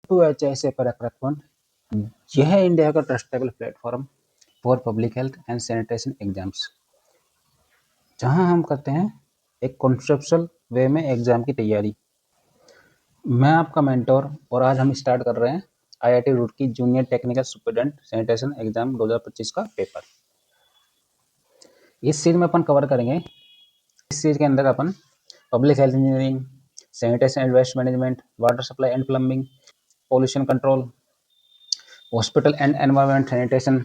To HSA पर यह India का trustable platform for public health and sanitation exams, जहां हम करते हैं एक कॉन्सेप्चुअल वे में एग्जाम की तैयारी। मैं आपका मेंटोर और आज हम स्टार्ट कर रहे हैं IIT Roorkee junior technical student sanitation exam 2025 का पेपर। इस सीरीज में अपन कवर करेंगे, इस सीरीज के अंदर अपन public health engineering, sanitation and waste management, water supply and plumbing, pollution control, hospital and environment sanitation,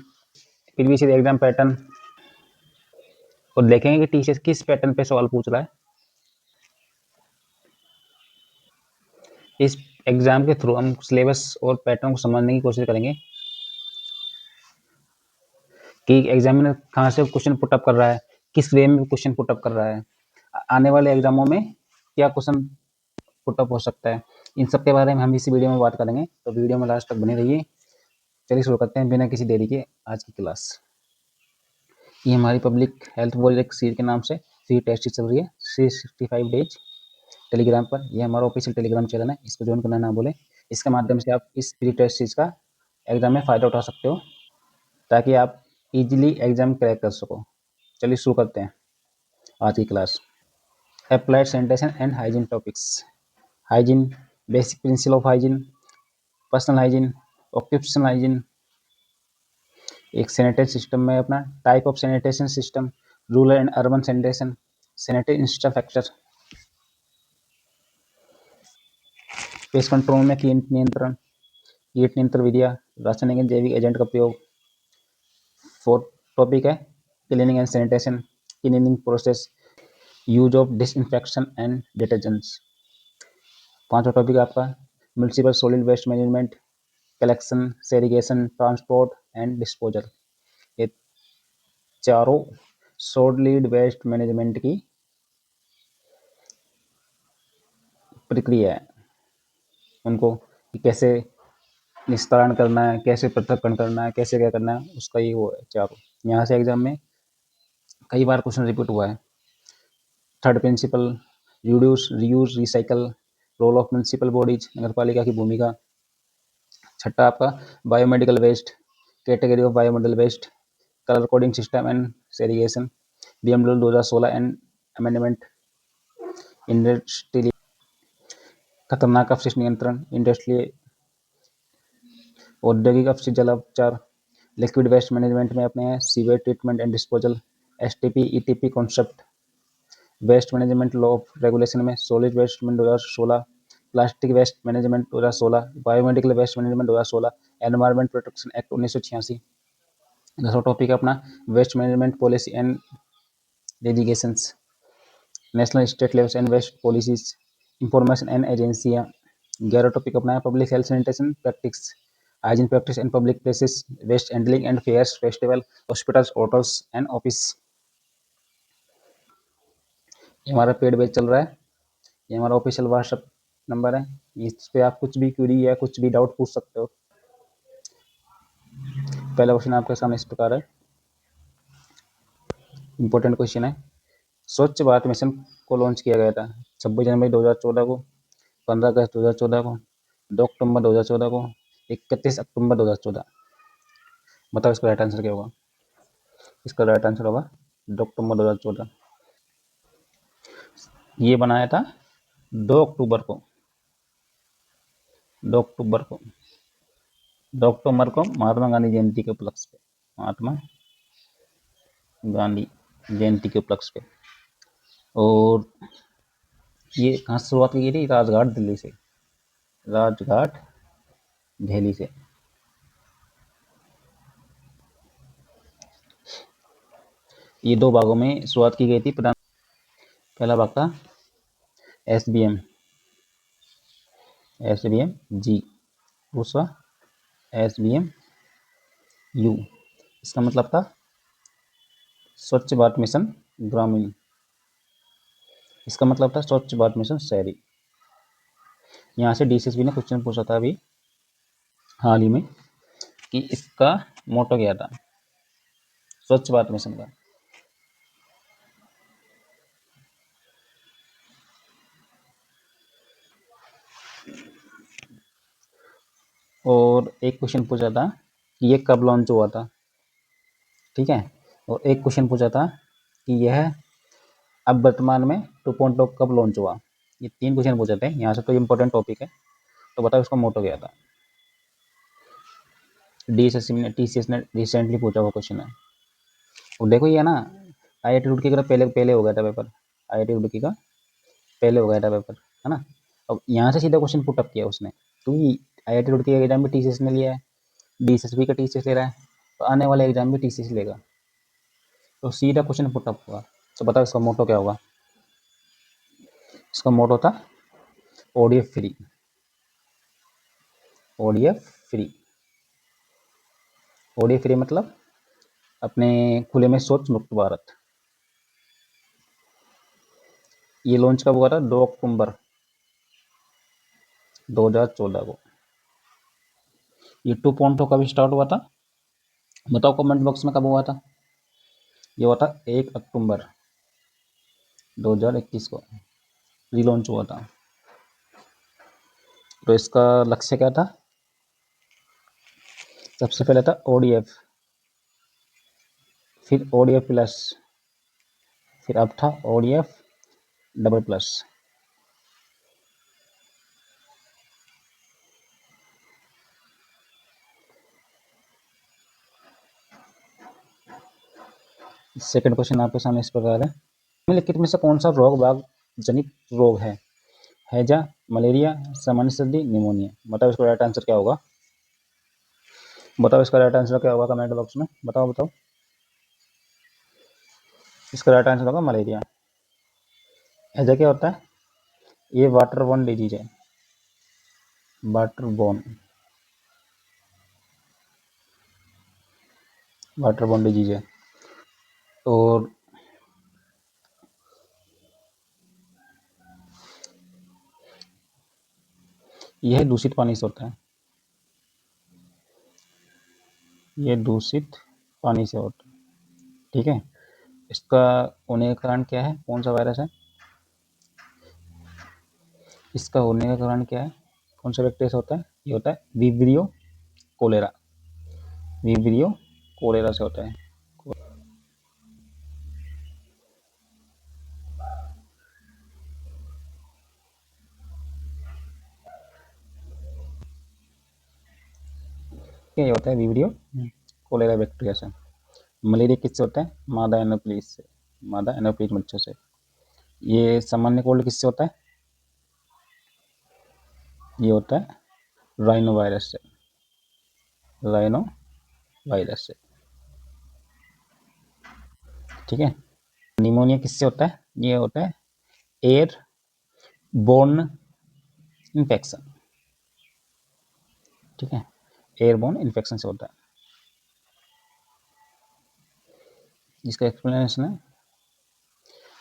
previous year exam pattern और देखेंगे कि टीचर किस पैटर्न पे सवाल पूछ रहा है। इस एग्जाम के थ्रू हम सिलेबस और पैटर्न को समझने की कोशिश करेंगे कि एग्जामिनर कहाँ से क्वेश्चन पुटअप कर रहा है, किस वे में क्वेश्चन पुटअप कर रहा है, आने वाले एग्जामों में क्या क्वेश्चन पुटअप हो सकता है। इन सब के बारे में हम इसी वीडियो में बात करेंगे, तो वीडियो में लास्ट तक बने रहिए। चलिए शुरू करते हैं बिना किसी देरी के आज की क्लास। ये हमारी पब्लिक हेल्थ बोर्ड एक सीरीज के नाम से फ्री टेस्ट चल रही है 365 डेज टेलीग्राम पर। यह हमारा ऑफिशियल टेलीग्राम चैनल है, इसको ज्वाइन करना ना भूलें। इसके माध्यम से आप इस फ्री टेस्ट सीरीज का एग्जाम में फ़ायदा उठा सकते हो ताकि आप इजीली एग्जाम क्रैक कर सको। चलिए शुरू करते हैं आज की class. Applied sanitation and hygiene topics. Hygiene, basic principle of hygiene, personal hygiene, occupational hygiene, एक सैनिटेशन सिस्टम में अपना type of sanitation system, rural and urban sanitation, sanitary infrastructure, pest control में कीट नियंत्रण विधियाँ, रासायनिक एवं जैविक एजेंट का प्रयोग। फोर्थ टॉपिक है cleaning and sanitation, cleaning process, use of disinfection and detergents. पांचवा टॉपिक आपका municipal solid waste management, collection, segregation, transport and disposal. ये चारों सॉलिड वेस्ट मैनेजमेंट की प्रक्रिया है, उनको कैसे निस्तारण करना है, कैसे पृथक्करण करना है, कैसे क्या करना है, उसका ये वो है चारों। यहाँ से एग्जाम में कई बार क्वेश्चन रिपीट हुआ है। Third principle reduce, reuse, recycle, role of municipal bodies, नगरपालिका की भूमिका। छठा आपका biomedical waste, category of biomedical waste, colour coding system and segregation, BMWL 2016 and amendment, industrial खतरनाक अपशिष्ट नियंत्रण, इंडस्ट्रियल औद्योगिक अपशिष्ट जल उपचार, लिक्विड वेस्ट मैनेजमेंट में अपने हैं sewage treatment and disposal, STP ETP concept, waste management law of regulation में solid waste management 2016, plastic waste management 2016, biomedical waste management 2016, environment protection act 1986। दूसरा टॉपिक अपना waste management policy and delegations, national state level and waste policies, information and एजेंसियाँ। 11 topic अपना है public health sanitation practice, hygiene practice in public places, waste handling and fairs, festival, hospitals, hotels and office. ये हमारा paid batch चल रहा है, ये हमारा ऑफिशियल व्हाट्सएप नंबर है, इस पे आप कुछ भी क्वेरी या कुछ भी डाउट पूछ सकते हो। पहला क्वेश्चन आपके सामने इस प्रकार है, इंपॉर्टेंट क्वेश्चन है। स्वच्छ भारत मिशन को लॉन्च किया गया था 26 जनवरी 2014 को, 15 अगस्त 2014 को, 2 अक्टूबर 2014 को, 31 अक्टूबर 2014। बताओ इसका राइट आंसर क्या होगा। इसका राइट आंसर होगा 2 अक्टूबर 2014। ये बनाया था 2 अक्टूबर को, 2 अक्टूबर को, 2 अक्टूबर को महात्मा गांधी जयंती के उपलक्ष्य पे, महात्मा गांधी जयंती के उपलक्ष्य पे। और ये कहाँ से शुरुआत की गई थी, राजघाट दिल्ली से, राजघाट दिल्ली से। ये 2 भागों में शुरुआत की गई थी। पहला भाग था SBM जी, दूसरा SBM U। इसका मतलब था स्वच्छ भारत मिशन ग्रामीण, इसका मतलब था स्वच्छ भारत मिशन शहरी। यहाँ से DCSB ने क्वेश्चन पूछा था अभी हाल ही में कि इसका मोटो क्या था स्वच्छ भारत मिशन का। और एक क्वेश्चन पूछा था कि ये कब लॉन्च हुआ था, ठीक है। और एक क्वेश्चन पूछा था कि यह अब वर्तमान में 2.0 कब लॉन्च हुआ। ये 3 क्वेश्चन पूछे थे यहाँ से, तो इम्पोर्टेंट टॉपिक है। तो बताओ इसका मोटो क्या था। टीसीएस ने रिसेंटली पूछा हुआ क्वेश्चन है। और देखो ये ना आईआईटी रुड़की का पहले पहले हो गया था पेपर, आईआईटी रुड़की का पहले हो गया था पेपर, है ना। अब यहाँ से सीधा क्वेश्चन पुटअप किया उसने, क्योंकि आईआईटी रुड़की का एग्जाम भी टीसीएस ने लिया है, डीएसएसबी का टीसीएस ले रहा है, तो आने वाले एग्जाम भी टीसीएस लेगा, तो सीधा क्वेश्चन पुटअप हुआ। तो बताओ इसका मोटो क्या होगा। इसका मोटो था ODF free, ODF free. ODF free मतलब अपने खुले में शौच मुक्त भारत। ये लॉन्च कब हुआ था, 2 अक्टूबर 2014 को। ये 2.0 कब स्टार्ट हुआ था, बताओ कमेंट बॉक्स में कब हुआ था। ये हुआ था 1 अक्टूबर 2021 को रीलॉन्च हुआ था। तो इसका लक्ष्य क्या था, सबसे पहले था ओडीएफ, फिर ओडीएफ प्लस, फिर अब था ODF double plus. Second question आपके सामने इस प्रकार है, निम्नलिखित में से कौन सा रोग बाघ जनित रोग है, हैजा, मलेरिया, सामान्य सर्दी, निमोनिया। बताओ इसका राइट आंसर क्या होगा। बताओ इसका राइट आंसर क्या होगा कमेंट बॉक्स में, बताओ बताओ। इसका राइट आंसर होगा मलेरिया। हैजा क्या होता है, ये वाटर बोर्न डिजीज है, water borne, water borne disease है। और यह दूषित पानी से होता है, ये दूषित पानी से होता है, ठीक है। इसका होने का कारण क्या है, कौन सा वायरस है, इसका होने का कारण क्या है, कौन सा बैक्टीरिया से होता है, ये होता है विब्रियो कोलेरा, विब्रियो कोलेरा से होता है। क्या ये होता है विब्रियो कोलेरा बैक्टीरिया से। मलेरिया किससे होता है, मादा एनोफ्लिस से, मादा एनोफ्लिस मच्छर से। ये सामान्य कोल्ड किससे होता है, ये होता है राइनो वायरस से, राइनो वायरस से, ठीक है। निमोनिया किससे होता है, ये होता है एयर बोर्न इन्फेक्शन, ठीक है, एयरबोर्न इन्फेक्शन से होता है। इसका एक्सप्लेनेशन है,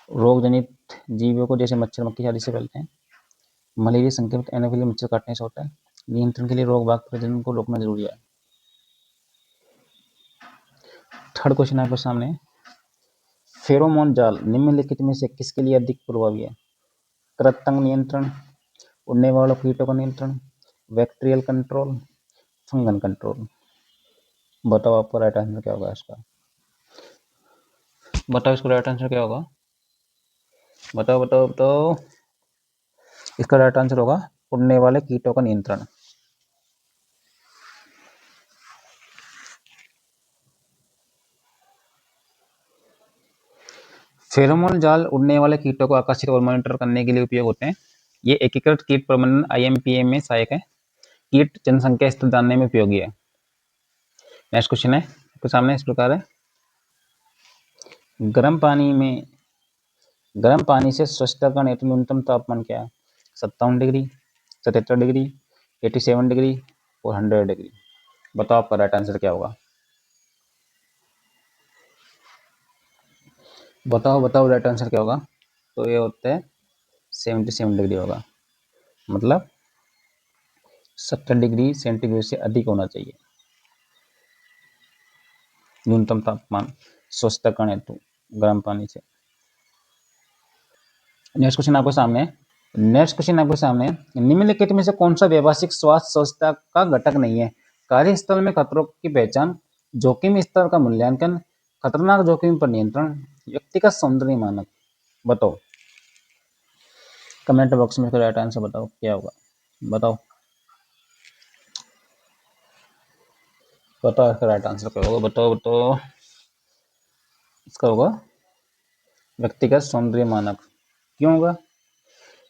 रोग जनित जीवों को जैसे मच्छर मक्खी आदि से फैलते हैं। मलेरिया संक्रमित एनोफिली मच्छर काटने से होता है। नियंत्रण के लिए रोग बाघ प्रजनन को रोकना जरूरी है। थर्ड क्वेश्चन आपके सामने, फेरोमोन जाल निम्नलिखित में से किसके लिए अधिक प्रभावी है, कृंतक नियंत्रण, उड़ने वालों कीटों का नियंत्रण, बैक्टीरियल कंट्रोल, फंगल कंट्रोल। बताओ आपका राइट आंसर क्या होगा इसका, बताओ इसका राइट आंसर क्या होगा, बताओ बताओ बताओ। इसका राइट आंसर होगा उड़ने वाले कीटों का नियंत्रण। फेरोमोन जाल उड़ने वाले कीटों को आकर्षित और मॉनिटर करने के लिए उपयोग होते हैं। ये एकीकृत कीट प्रबंधन आईएमपीएम में सहायक है। कीट जनसंख्या स्तर जानने में उपयोगी है। नेक्स्ट क्वेश्चन है आपके सामने इस प्रकार है, गर्म पानी से स्वच्छता का न्यूनतम तापमान क्या है, 57 डिग्री, 77 डिग्री, 87 डिग्री और 100 डिग्री। बताओ आपका राइट आंसर क्या होगा, बताओ बताओ राइट आंसर क्या होगा। तो ये होता है 77 डिग्री होगा, मतलब 70 डिग्री सेंटीग्रेड से अधिक होना चाहिए न्यूनतम तापमान स्वच्छता करने हेतु गर्म पानी से। नेक्स्ट क्वेश्चन आपके सामने है, नेक्स्ट क्वेश्चन आपके सामने है, निम्नलिखित में से कौन सा व्यावसायिक स्वास्थ्य स्वच्छता का घटक नहीं है? कार्यस्थल में खतरों की पहचान, जोखिम स्तर का मूल्यांकन, खतरनाक जोखिम पर नियंत्रण, व्यक्तिगत सौंदर्य मानक। बताओ कमेंट बॉक्स में राइट आंसर बताओ क्या होगा। बताओ बताओ इसका राइट आंसर क्या होगा। बताओ बताओ इसका होगा व्यक्तिगत सौंदर्य मानक। क्यों होगा?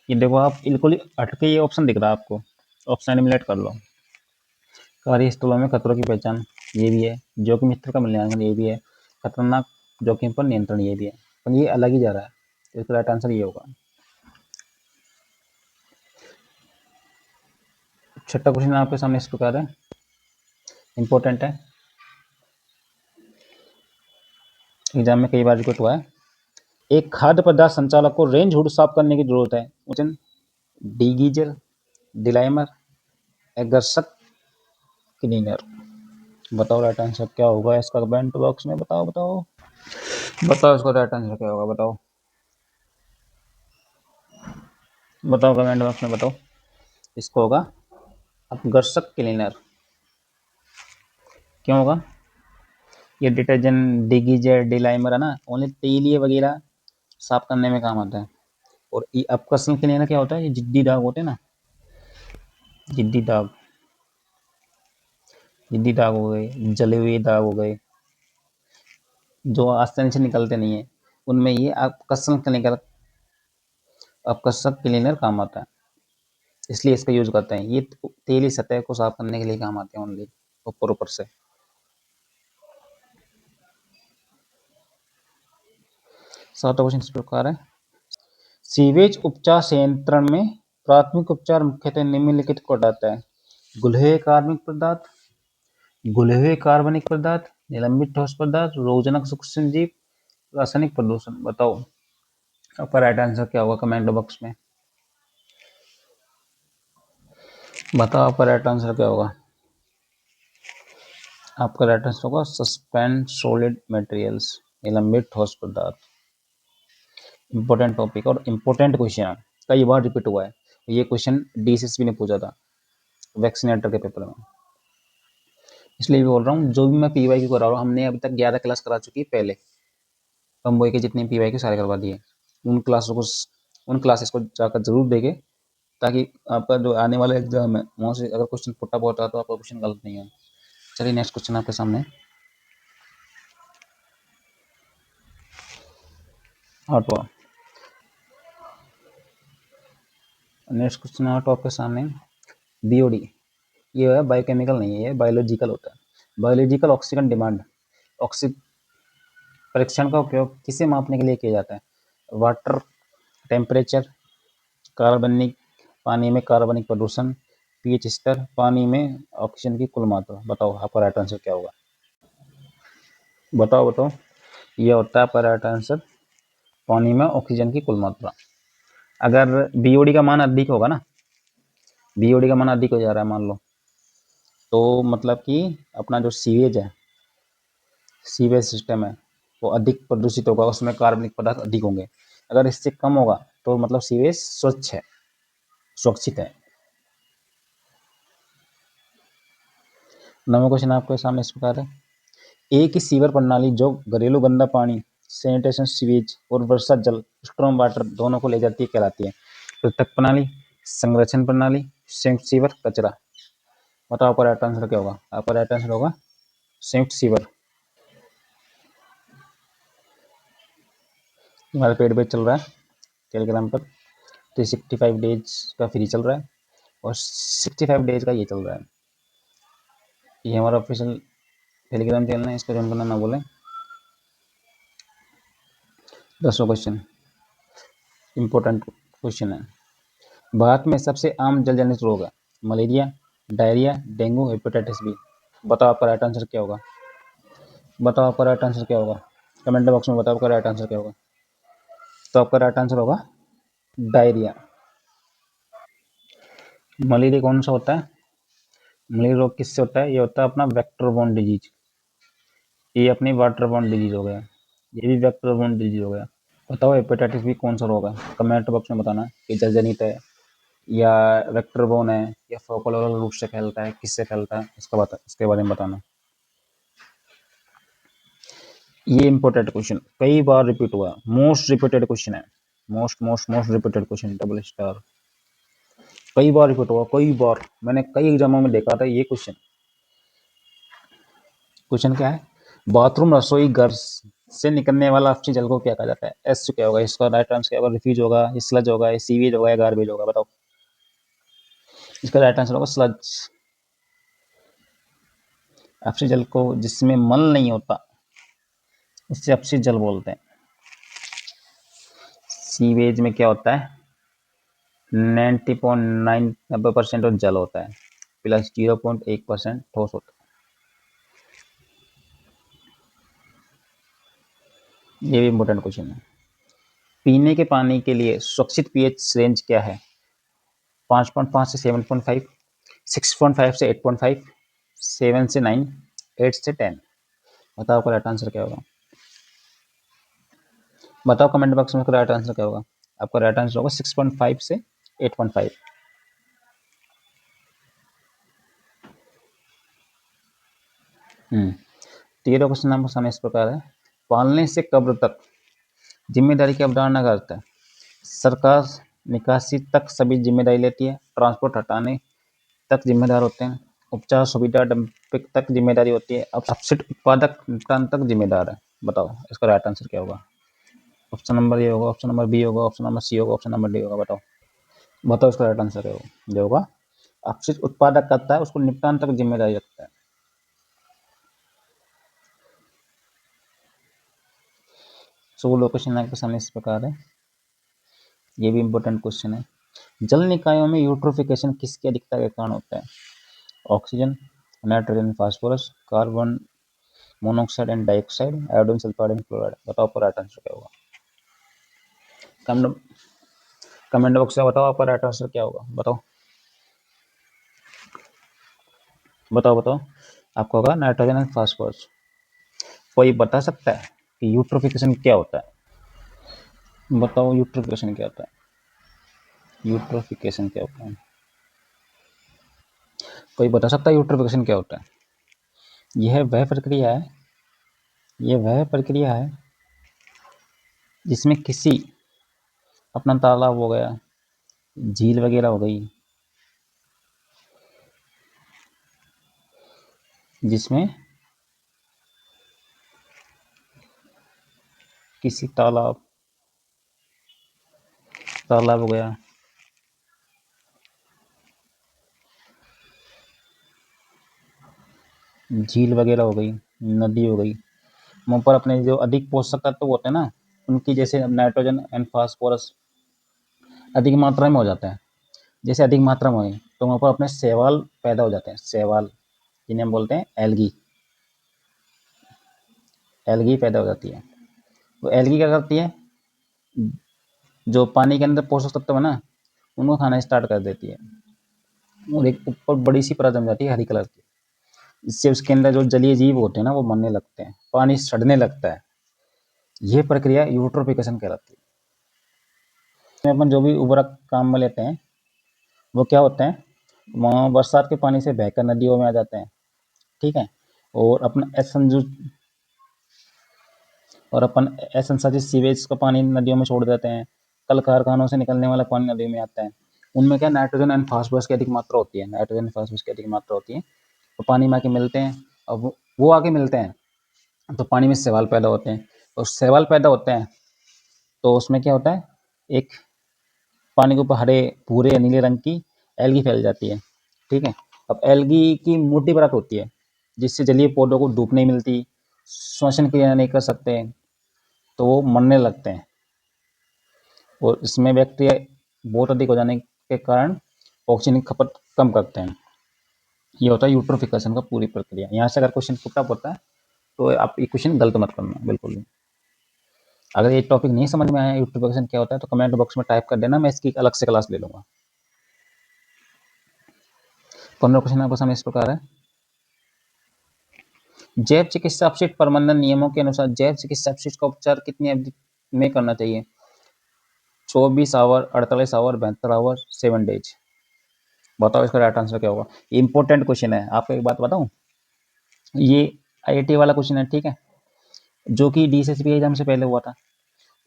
ये देखो आप बिल्कुल हटके ये ऑप्शन दिख रहा है आपको, ऑप्शन एलिमिनेट कर लो। कार्यस्थलों में खतरों की पहचान ये भी है, जोखिम स्तर का मूल्यांकन ये भी है, खतरनाक जोखिम पर नियंत्रण ये भी है, पर ये अलग ही जा रहा है, तो इसका राइट आंसर ये होगा। छठा क्वेश्चन आपके सामने इस प्रकार है, इंपॉर्टेंट है, एग्जाम में कई बार रिपीट हुआ है। एक खाद्य पदार्थ संचालक को रेंज हुड साफ करने की जरूरत है। वचन डीगीजर, डिलाइमर, एगर्सक, क्लीनर। बताओ राइट आंसर क्या होगा इसका कमेंट बॉक्स में। बताओ बताओ बताओ इसका राइट आंसर क्या होगा। बताओ बताओ कमेंट बॉक्स में बताओ। इसको होगा अपघर्षक क्लीनर। क्यों होगा? ये डिटर्जेंट डिगीजर डिलाइमर है ना, ओनली तेलीय वगैरह साफ करने में काम आता है। और ये अपघर्षण क्लीनर क्या होता है? ये जिद्दी दाग होते हैं ना, जिद्दी दाग, जिद्दी दाग हो गए, जले हुए दाग हो गए, जो आसानी से निकलते नहीं है, उनमें ये अपघर्षण क्लीनर, अपघर्षक क्लीनर काम आता है, इसलिए इसका यूज करते हैं। ये तेली सतह को साफ करने के लिए काम आते हैं ओनली, ऊपर ऊपर से। सातवां क्वेश्चन इस प्रकार है, सीवेज उपचार संयंत्र में प्राथमिक उपचार मुख्यतः निम्नलिखित को हटाता है। गुलहे कार्बनिक पदार्थ, गुलहे कार्बनिक पदार्थ, निलंबित ठोस पदार्थ, रोगजनक सूक्ष्म जीव, रासायनिक प्रदूषण। बताओ आपका राइट आंसर क्या होगा कमेंट बॉक्स में। बताओ आपका राइट आंसर क्या होगा। आपका राइट आंसर होगा सस्पेंड सॉलिड मटेरियल्स, निलंबित ठोस पदार्थ। इंपॉर्टेंट टॉपिक और इंपॉर्टेंट क्वेश्चन है, कई बार रिपीट हुआ है। ये क्वेश्चन डीएसएसबी ने पूछा था वैक्सीनेटर के पेपर में, इसलिए भी बोल रहा हूँ। जो भी मैं पीवाईक्यू करा रहा हूँ, हमने अभी तक 11 क्लास करा चुकी है पहले, कम्बोई के जितने पीवाईक्यू सारे करवा दिए। उन क्लासेस को जाकर जरूर देखें, ताकि आपका जो आने वाला एग्जाम है वहाँ से अगर क्वेश्चन पुटअप होता है तो आपका क्वेश्चन गलत नहीं हो। चलिए नेक्स्ट क्वेश्चन आपके सामने, आठवां। नेक्स्ट क्वेश्चन आठ आपके सामने, बीओडी। ये है बायोकेमिकल नहीं है, ये बायोलॉजिकल होता है। बायोलॉजिकल ऑक्सीजन डिमांड, ऑक्सीजन परीक्षण का उपयोग किसे मापने के लिए किया जाता है? वाटर टेम्परेचर, कार्बनिक, पानी में कार्बनिक प्रदूषण, पीएच स्तर, पानी में ऑक्सीजन की कुल मात्रा। बताओ आपका राइट आंसर क्या होगा। बताओ बताओ, ये होता है आपका राइट आंसर पानी में ऑक्सीजन की कुल मात्रा। अगर बीओडी का मान अधिक होगा ना, बीओडी का मान अधिक हो जा रहा है मान लो, तो मतलब कि अपना जो सीवेज है, सीवेज सिस्टम है, वो अधिक प्रदूषित होगा, उसमें कार्बनिक पदार्थ अधिक होंगे। अगर इससे कम होगा तो मतलब सीवेज स्वच्छ है, सुरक्षित है। नवा क्वेश्चन आपके सामने इस प्रकार है, एक ही सीवर प्रणाली जो घरेलू गंदा पानी, सैनिटेशन सीवेज और वर्षा जल, स्ट्रॉम वाटर दोनों को ले जाती है कहलाती है? पृथक प्रणाली, संरक्षण प्रणाली, संयुक्त सीवर, कचरा। बताओ आपका राइट आंसर क्या होगा। आपका राइट आंसर होगा संयुक्त सीवर। हमारा पेड बैच चल रहा है टेलीग्राम पर, 365 डेज का फ्री चल रहा है और 65 डेज का ये चल रहा है। ये हमारा ऑफिशियल टेलीग्राम चैनल है, इसको ज्वाइन करना ना बोलें। 10वां क्वेश्चन इंपॉर्टेंट क्वेश्चन है, भारत में सबसे आम जल जनित रोग है? Malaria, diarrhoea, dengue, hepatitis B. बताओ आपका राइट आंसर क्या होगा। बताओ आपका राइट आंसर क्या होगा कमेंट बॉक्स में। बताओ आपका राइट आंसर क्या होगा। तो आपका राइट आंसर होगा डायरिया। मलेरिया कौन सा होता है? मलेरिया रोग किससे होता है? ये होता है अपना वेक्टर बोर्न डिजीज। ये अपनी वाटर बोर्न डिजीज हो गया, ये भी वेक्टर बोर्न डिजीज हो गया। बताओ हेपेटाइटिस बी कौन सा रोग है, कमेंट बॉक्स में बताना कि जलजनित है या वेक्टर बोर्न है या फोकल रूप से फैलता है, किससे फैलता है, इसके बारे में बताना। ये इंपॉर्टेंट क्वेश्चन कई बार रिपीट हुआ, मोस्ट रिपीटेड क्वेश्चन है, most repeated question, double star. कई बार रिपीट हुआ, कई बार मैंने कई एग्जामों में देखा था ये क्वेश्चन। क्वेश्चन क्या है, बाथरूम रसोई घर से निकलने वाला अपशिष्ट जल को क्या कहा जाता है। एस क्या होगा, इसका राइट आंसर क्या होगा, रिफ्यूज होगा, स्लज होगा, सीवेज होगा या गार्बेज होगा, बताओ। इसका राइट आंसर होगा स्लज। अपशिष्ट जल को जिसमें मल नहीं होता उससे अपशिष्ट जल बोलते हैं। सीवेज में क्या होता है, 90.9% जल होता है प्लस 0.1% ठोस होता है। ये भी इम्पोर्टेंट क्वेश्चन है। पीने के पानी के लिए सुरक्षित पीएच रेंज क्या है, 5.5 से 7.5, 6.5 से 8.5, 7 से 9, 8 से 10। बताओ आपका राइट आंसर क्या होगा, बताओ कमेंट बॉक्स में राइट आंसर क्या होगा। आपका राइट आंसर होगा 6.5 से 8.5। तेरह क्वेश्चन आपको सामने इस प्रकार है, पालने से कब्र तक जिम्मेदारी की अवधारणा करता है। सरकार निकासी तक सभी जिम्मेदारी लेती है, ट्रांसपोर्ट हटाने तक जिम्मेदार होते हैं, उपचार सुविधा डंपिंग तक जिम्मेदारी होती है, अब अपशिष्ट उत्पादक निपटान तक जिम्मेदार है। बताओ इसका राइट आंसर क्या होगा। ऑप्शन नंबर ए होगा, ऑप्शन नंबर बी होगा, ऑप्शन नंबर सी होगा, ऑप्शन नंबर डी होगा, बताओ। बताओ इसका राइट आंसर क्या होगा, जो होगा अपशिष्ट उत्पादक करता है उसको निपटान तक जिम्मेदारी रखता है। 16 क्वेश्चन आपके सामने इस प्रकार है, ये भी इम्पोर्टेंट क्वेश्चन है। जल निकायों में यूट्रोफिकेशन किसकी अधिकता के कारण होता है, oxygen, nitrogen, phosphorus, carbon monoxide and dioxide, iodine, sulphide and chloride. बताओ आपका राइट आंसर क्या होगा, कमेंट बॉक्स में बताओ आपका राइट आंसर क्या होगा, बताओ बताओ बताओ। आपका होगा नाइट्रोजन एंड फास्फोरस। कोई बता सकता है कि यूट्रोफिकेशन क्या होता है, बताओ यूट्रोफिकेशन क्या होता है, यूट्रोफिकेशन क्या होता है, कोई बता सकता है यूट्रोफिकेशन क्या होता है। यह वह प्रक्रिया है, यह वह प्रक्रिया है जिसमें किसी अपना तालाब हो गया, झील वगैरह हो गई, जिसमें किसी तालाब तालाब हो गया, झील वगैरह हो गई, नदी हो गई, वहाँ पर अपने जो अधिक पोषक तत्व होते हैं ना, उनकी जैसे नाइट्रोजन एंड फास्फोरस अधिक मात्रा में हो जाता है, जैसे अधिक मात्रा में हो तो वहाँ पर अपने शैवाल पैदा हो जाते हैं, शैवाल जिन्हें हम बोलते हैं एल्गी, एल्गी पैदा हो जाती है। तो एल्गी क्या करती है, जो पानी के अंदर पोषक तत्व है ना उनको खाना स्टार्ट कर देती है, और एक ऊपर बड़ी सी परत जम जाती है हरी कलर की, इससे उसके अंदर जो जलीय जीव होते हैं ना वो मरने लगते हैं, पानी सड़ने लगता है। यह प्रक्रिया यूट्रोफिकेशन कहलाती है। इसमें अपन जो भी उर्वरक काम में लेते हैं वो क्या होते हैं, वहाँ बरसात के पानी से बहकर नदियों में आ जाते हैं, ठीक है, और अपना असंसाधित सीवेज का पानी नदियों में छोड़ देते हैं, कल कारखानों से निकलने वाला पानी नदियों में आता है, उनमें क्या नाइट्रोजन एंड फास्फोरस की अधिक मात्रा होती है, नाइट्रोजन एंड फास्फोरस की अधिक मात्रा होती है, तो पानी में आके मिलते हैं। अब वो आके मिलते हैं तो पानी में शैवाल पैदा होते हैं, और शैवाल पैदा होते हैं तो उसमें क्या होता है, एक पानी के ऊपर हरे भूरे या नीले रंग की एल्गी फैल जाती है, ठीक है। अब एल्गी की मोटी परत होती है जिससे जलीय पौधों को धूप नहीं मिलती, श्वसन क्रिया नहीं कर सकते, तो वो मरने लगते हैं, और इसमें बैक्टीरिया बहुत अधिक हो जाने के कारण ऑक्सीजन की खपत कम करते हैं। ये होता है यूट्रोफिकेशन का पूरी प्रक्रिया। यहाँ से अगर क्वेश्चन पुटअप होता है तो आप ये क्वेश्चन गलत मत करना बिल्कुल भी। अगर ये टॉपिक नहीं समझ में आया यूट्रोफिकेशन क्या होता है तो कमेंट बॉक्स में टाइप कर देना, मैं इसकी अलग से क्लास ले लूँगा। 15 क्वेश्चन आपको सामने इस प्रकार है, जैव चिकित्सा अपशिष्ट प्रबंधन नियमों के अनुसार जैव चिकित्सा अपशिष्ट का उपचार कितनी अवधि में करना चाहिए। 24 आवर, 48 आवर, 72 आवर, 7 डेज। बताओ इसका राइट आंसर क्या होगा। इंपॉर्टेंट क्वेश्चन है। आपको एक बात बताऊं, ये आईआईटी वाला क्वेश्चन है, ठीक है, जो कि डीएसएसबी एग्जाम से पहले हुआ था,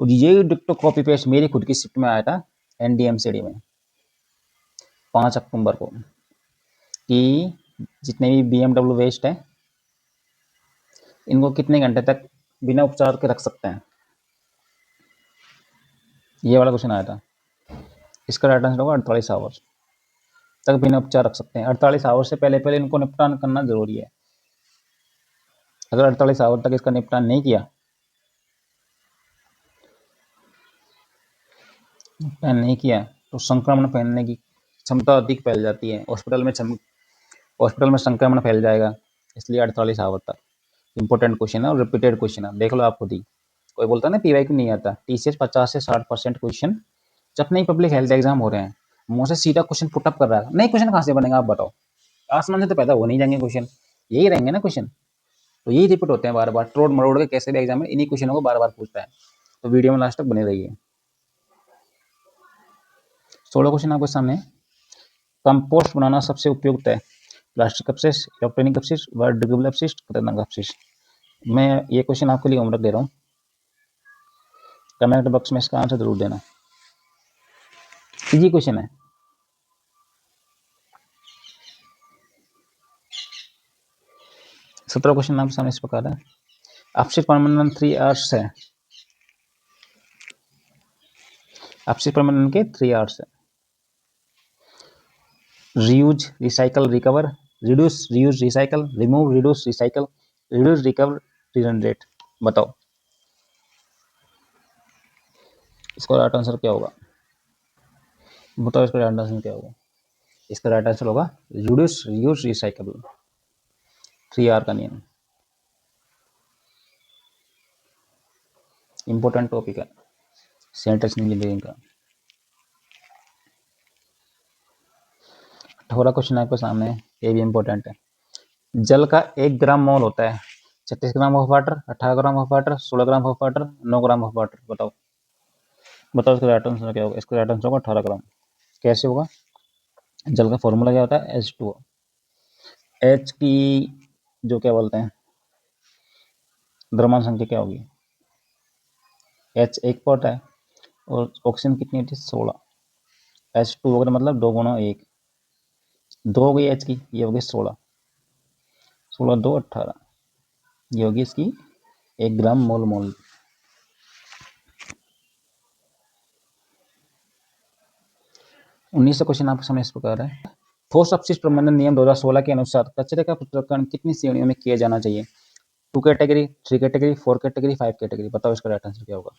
और ये डिक्टो कॉपी पेस्ट मेरी खुद की शिफ्ट में आया था एनडीएमसीडी में 5 अक्टूबर को, कि जितने भी बीएमडब्ल्यू वेस्ट है इनको कितने घंटे तक बिना उपचार के रख सकते हैं। ये वाला क्वेश्चन आया था। इसका राइट आंसर होगा 48 आवर्स तक बिना उपचार रख सकते हैं। 48 आवर से पहले पहले इनको निपटान करना जरूरी है। अगर 48 आवर तक इसका निपटान नहीं किया, तो संक्रमण फैलने की क्षमता अधिक फैल जाती है। हॉस्पिटल में संक्रमण फैल जाएगा। इसलिए 48 आवर तक। इंपॉर्टेंट क्वेश्चन है और रिपीटेड क्वेश्चन है, देख लो आप खुद ही। कोई बोलता है ना पीवाई क्यों नहीं आता, टीसीएस 50 से 60% क्वेश्चन जब नहीं पब्लिक हेल्थ एग्जाम हो रहे हैं, मुंह से सीधा क्वेश्चन पुटअप कर रहा है। नहीं, क्वेश्चन कहाँ से बनेगा आप बताओ। आसमान से तो पैदा हो नहीं जाएंगे क्वेश्चन, यही रहेंगे ना क्वेश्चन। तो यही रिपीट होते हैं बार बार, ट्रोड मरोड़ के कैसे भी एग्जाम में इन्हीं क्वेश्चनों को बार बार पूछता है। तो वीडियो में लास्ट तक बने रहिए। 16 क्वेश्चन आपके सामने। कंपोस्ट बनाना सबसे उपयुक्त है, प्लास्टिक अपशिष्ट, इलेक्ट्रॉनिक अपशिष्ट, बायोडिग्रेडेबल अपशिष्ट, खतरनाक अपशिष्ट। मैं ये क्वेश्चन आपके लिए होमवर्क दे रहा हूँ, कमेंट बॉक्स में इसका आंसर जरूर देना। इजी क्वेश्चन है। सत्रह क्वेश्चन आपके सामने इस प्रकार है। अपशिष्ट प्रबंधन 3 आवर्स है। अपशिष्ट प्रबंधन के 3 आवर्स है। Reuse, recycle, recover, reduce, reuse, recycle, remove, reduce, recycle, reduce, recover, regenerate. बताओ इसका राइट आंसर क्या होगा। बताओ इसका राइट आंसर क्या होगा। इसका राइट आंसर होगा रिड्यूस, रीयूज, रिसाइकल। 3 आर का नियम। इंपॉर्टेंट टॉपिक है सेंट्रल इंजीनियरिंग का। 18 क्वेश्चन आपके सामने है, ये भी इंपॉर्टेंट है। जल का 1 ग्राम मोल होता है 36 gram of water, 18 gram of water, 16 gram of water, 9 gram of water. बताओ इसका राइट आंसर क्या होगा। इसका राइट आंसर होगा 18 ग्राम। कैसे होगा। जल का फॉर्मूला क्या होता है, H2O। H की जो क्या बोलते हैं द्रव्यमान संख्या क्या होगी, H एक पॉट है और ऑक्सीजन कितनी होती है 16। H2 होगा मतलब 2 गुना 1, 2 हो गई H की, ये होगी 16, 16 2 18, ये होगी इसकी 1 ग्राम मोल मोल। 19 क्वेश्चन आपके सामने इस प्रकार है। ठोस अपशिष्ट प्रबंधन नियम 2016 के अनुसार कचरे का पृथक्करण कितनी श्रेणियों में किया जाना चाहिए। 2 कैटेगरी, 3 कैटेगरी, 4 कैटेगरी, 5 कैटेगरी। बताओ इसका राइट आंसर क्या होगा।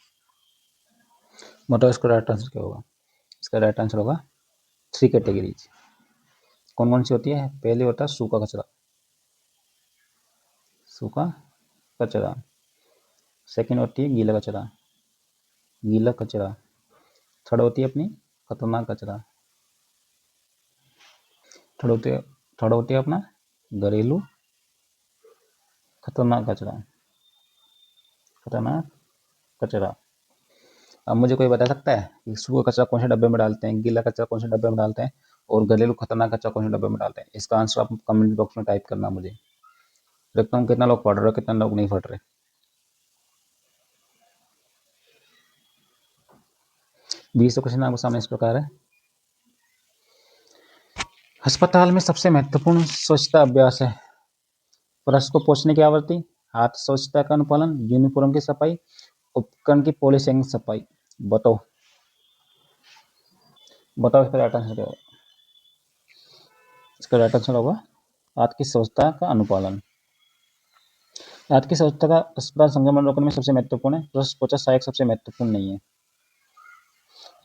बताओ इसका राइट आंसर क्या होगा। इसका राइट आंसर होगा 3 कैटेगरीज। कौन कौन सी होती है। पहले होता है सूखा कचरा, सूखा कचरा। सेकंड होती है गीला कचरा, गीला कचरा। थर्ड होती है अपनी खतरनाक कचरा। थर्ड होती है अपना घरेलू खतरनाक कचरा, खतरनाक कचरा। अब मुझे कोई बता सकता है कि सूखा कचरा कौन से डब्बे में डालते हैं, गीला कचरा कौन से डब्बे में डालते हैं, और घरेलू खतरनाक कचरा कौन से डब्बे में डालते हैं। इसका आंसर आप कमेंट बॉक्स में टाइप करना मुझे। देखता हूँ कितना लोग पढ़ रहे हो, कितना लोग नहीं पढ़ रहे। 20 क्वेश्चन आपके सामने इस प्रकार है। अस्पताल में सबसे महत्वपूर्ण स्वच्छता अभ्यास है। ब्रश को पोंछने की आवृत्ति, हाथ स्वच्छता का अनुपालन, यूनिफॉर्म की सफाई, उपकरण की पॉलिशिंग सफाई। बताओ बताओ इसका राइट आंसर क्या होगा। इसका राइट आंसर होगा हाथ की स्वच्छता का अनुपालन। हाथ की स्वच्छता का अस्पताल संक्रमण रोकने में सबसे महत्वपूर्ण है। ब्रश पोंछा सहायक सबसे महत्वपूर्ण नहीं है।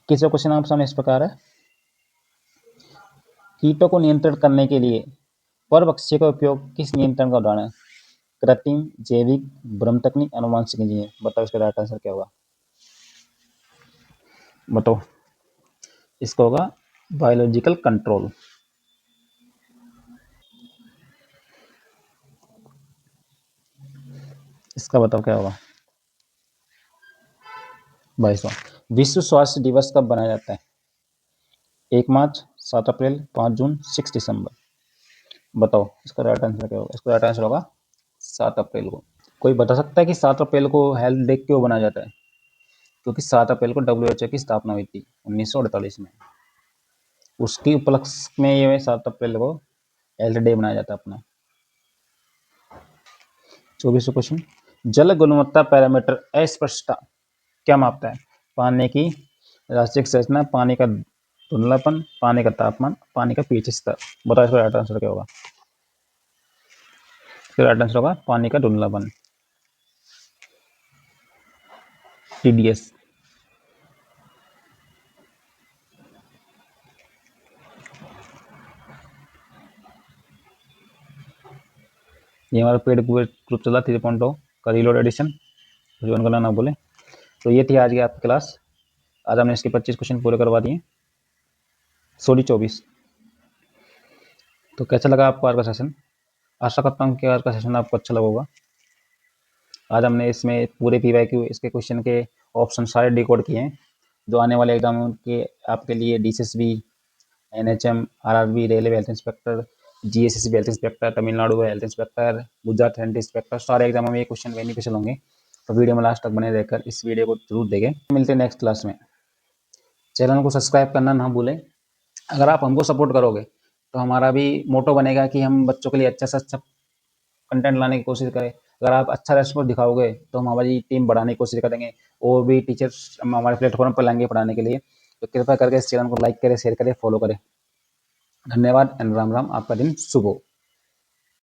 तीसरा क्वेश्चन आपके सामने इस प्रकार है। कीटों को नियंत्रित करने के लिए परभक्षी का उपयोग किस नियंत्रण का उदाहरण है। कृत्रिम, जैविक, ब्रह्म तकनीक, अनुवांशिक इंजीनियर। बताओ इसका राइट आंसर क्या होगा। बताओ इसका होगा बायोलॉजिकल कंट्रोल। इसका बताओ क्या होगा। 22वां विश्व स्वास्थ्य दिवस कब मनाया जाता है? 1 मार्च, 7 अप्रैल, 5 जून, 6 दिसंबर। बताओ इसका राइट आंसर क्या होगा? इसका राइट आंसर होगा 7 अप्रैल को। कोई बता सकता है कि 7 अप्रैल को हेल्थ डे क्यों बनाया जाता है? क्योंकि 7 अप्रैल को WHO की स्थापना हुई थी 1948 में। उसके उपलक्ष्य में ये 7 अप्रैल को हेल्थ डे मनाया जाता है अपना। 24वां क्वेश्चन, जल गुणवत्ता पैरामीटर अस्पष्टता क्या मापता है? पानी की रासायनिक संरचना, पानी का धुंधलापन, पानी का तापमान, पानी का पीएच स्तर। बताओ इसका राइट आंसर क्या होगा? इसका राइट आंसर होगा पानी का धुंधलापन, TDS। ये हमारा पेड ग्रुप चला 3.0 का रीलोड एडिशन, ज्वाइन करना ना बोले। तो ये थी आज की आपकी क्लास। आज हमने इसके 25 क्वेश्चन पूरे करवा दिए, सॉरी 24। तो कैसा लगा आपको आज का सेशन? आशा करता हूँ कि आज का सेशन आपको अच्छा लगा होगा। आज हमने इसमें पूरे PYQ इसके क्वेश्चन के ऑप्शन सारे डिकोड किए हैं, जो आने वाले एग्जाम के आपके लिए DCSB, NHM, RRB, railway health inspector, GSSB health inspector, Tamil Nadu health inspector, Gujarat health inspector, सारे एग्जामों में ये क्वेश्चन बेनिफिशियल होंगे। तो वीडियो में लास्ट तक बने रहकर इस वीडियो को जरूर देखें। मिलते हैं नेक्स्ट क्लास में। चैनल को सब्सक्राइब करना ना भूलें। अगर आप हमको सपोर्ट करोगे तो हमारा भी मोटो बनेगा कि हम बच्चों के लिए अच्छा से अच्छा कंटेंट लाने की कोशिश करें। अगर आप अच्छा रेस्पॉन्स दिखाओगे तो हम हमारी टीम बढ़ाने की कोशिश करेंगे और भी टीचर्स हम हमारे प्लेटफॉर्म पर लाएंगे पढ़ाने के लिए। तो कृपया करके इस चैनल को लाइक करें, शेयर करें, फॉलो करें। धन्यवाद एंड राम राम। आपका दिन शुभ हो।